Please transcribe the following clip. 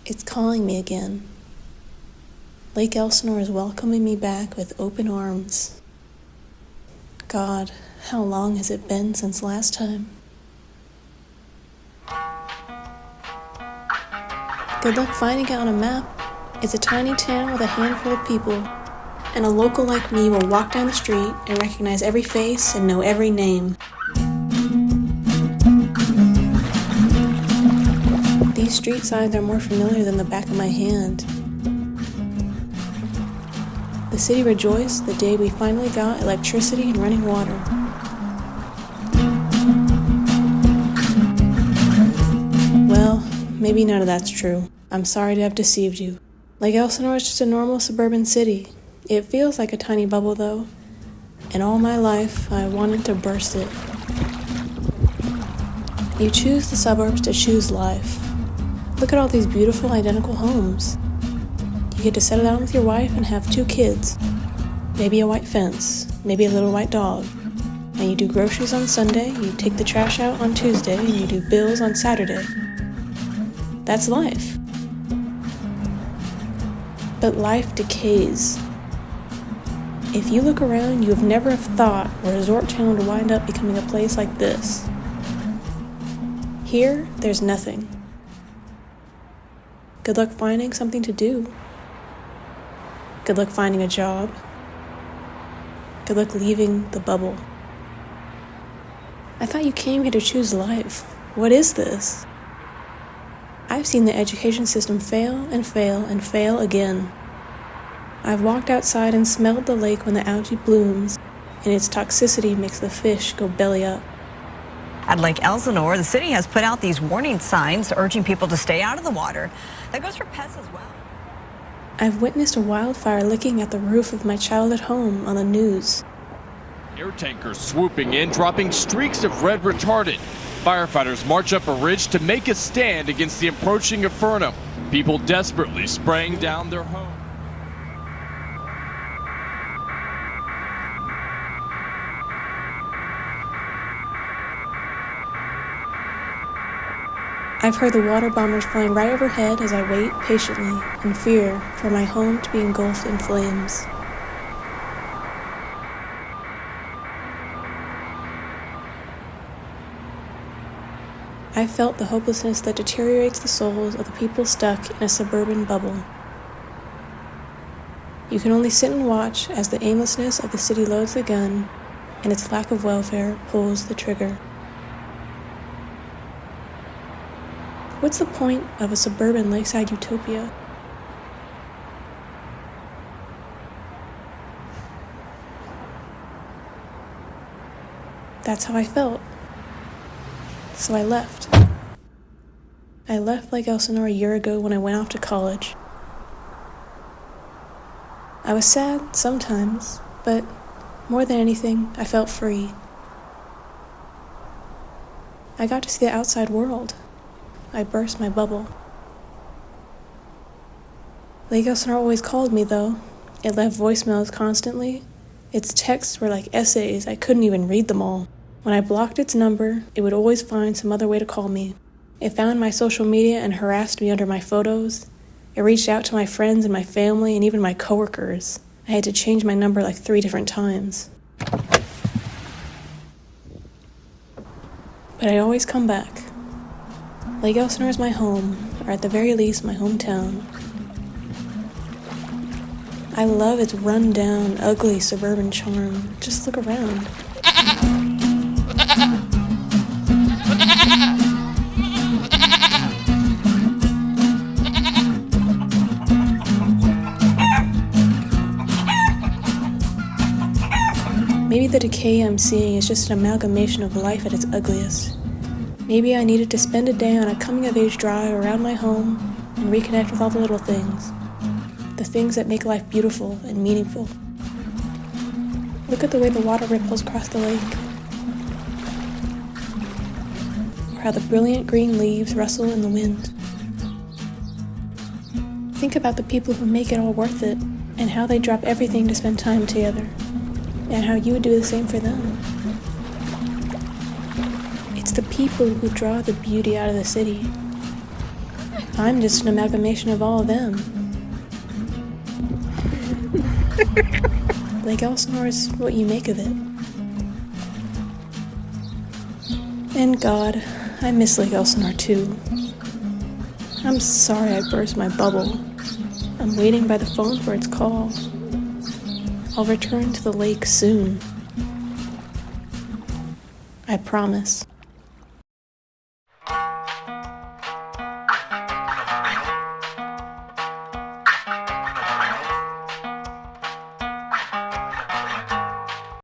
It's calling me again. Lake Elsinore is welcoming me back with open arms. God, how long has it been since last time? Good luck finding it on a map. It's a tiny town with a handful of people, and a local like me will walk down the street and recognize every face and know every name. These street signs are more familiar than the back of my hand. The city rejoiced the day we finally got electricity and running water. Well, maybe none of that's true. I'm sorry to have deceived you. Lake Elsinore is just a normal suburban city. It feels like a tiny bubble though, and all my life I wanted to burst it. You choose the suburbs to choose life. Look at all these beautiful identical homes. You get to settle down with your wife and have 2 kids, maybe a white fence, maybe a little white dog, and you do groceries on Sunday, you take the trash out on Tuesday, and you do bills on Saturday. That's life. But life decays. If you look around, you have never have thought a resort town would wind up becoming a place like this. Here, there's nothing. Good luck finding something to do. Good luck finding a job. Good luck leaving the bubble. I thought you came here to choose life. What is this? I've seen the education system fail and fail and fail again. I've walked outside and smelled the lake when the algae blooms, and its toxicity makes the fish go belly up. At Lake Elsinore, the city has put out these warning signs urging people to stay out of the water. That goes for pets as well. I've witnessed a wildfire licking at the roof of my childhood home on the news. Air tankers swooping in, dropping streaks of red retardant. Firefighters march up a ridge to make a stand against the approaching inferno. People desperately spraying down their homes. I've heard the water bombers flying right overhead as I wait patiently in fear for my home to be engulfed in flames. I felt the hopelessness that deteriorates the souls of the people stuck in a suburban bubble. You can only sit and watch as the aimlessness of the city loads the gun and its lack of welfare pulls the trigger. What's the point of a suburban lakeside utopia? That's how I felt. So I left. I left Lake Elsinore a year ago when I went off to college. I was sad sometimes, but more than anything, I felt free. I got to see the outside world. I burst my bubble. Lake Elsinore always called me, though. It left voicemails constantly. Its texts were like essays. I couldn't even read them all. When I blocked its number, it would always find some other way to call me. It found my social media and harassed me under my photos. It reached out to my friends and my family and even my coworkers. I had to change my number like 3 different times. But I always come back. Lake Elsinore is my home, or at the very least, my hometown. I love its run-down, ugly suburban charm. Just look around. Maybe the decay I'm seeing is just an amalgamation of life at its ugliest. Maybe I needed to spend a day on a coming-of-age drive around my home and reconnect with all the little things. The things that make life beautiful and meaningful. Look at the way the water ripples across the lake. Or how the brilliant green leaves rustle in the wind. Think about the people who make it all worth it, and how they drop everything to spend time together, and how you would do the same for them. It's the people who draw the beauty out of the city. I'm just an amalgamation of all of them. Lake Elsinore is what you make of it. And God, I miss Lake Elsinore too. I'm sorry I burst my bubble. I'm waiting by the phone for its call. I'll return to the lake soon. I promise.